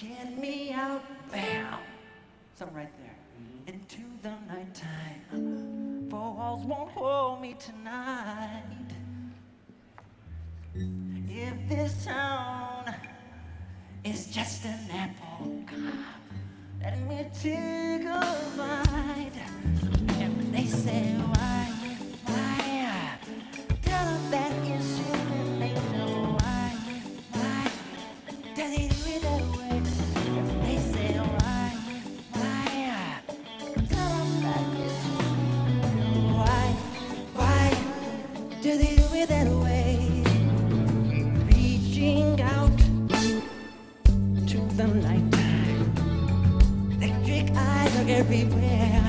Get me out, bam. Something right there. Into the nighttime. Four walls won't hold me tonight. If this town is just an apple cart, let me take a bite. And they say, why? Tell them that it's human nature. Why? Does he do it that way? And they say, why? Tell them that it's human. Why? Does he do it that way? Reaching out to the nighttime. Electric eyes are everywhere.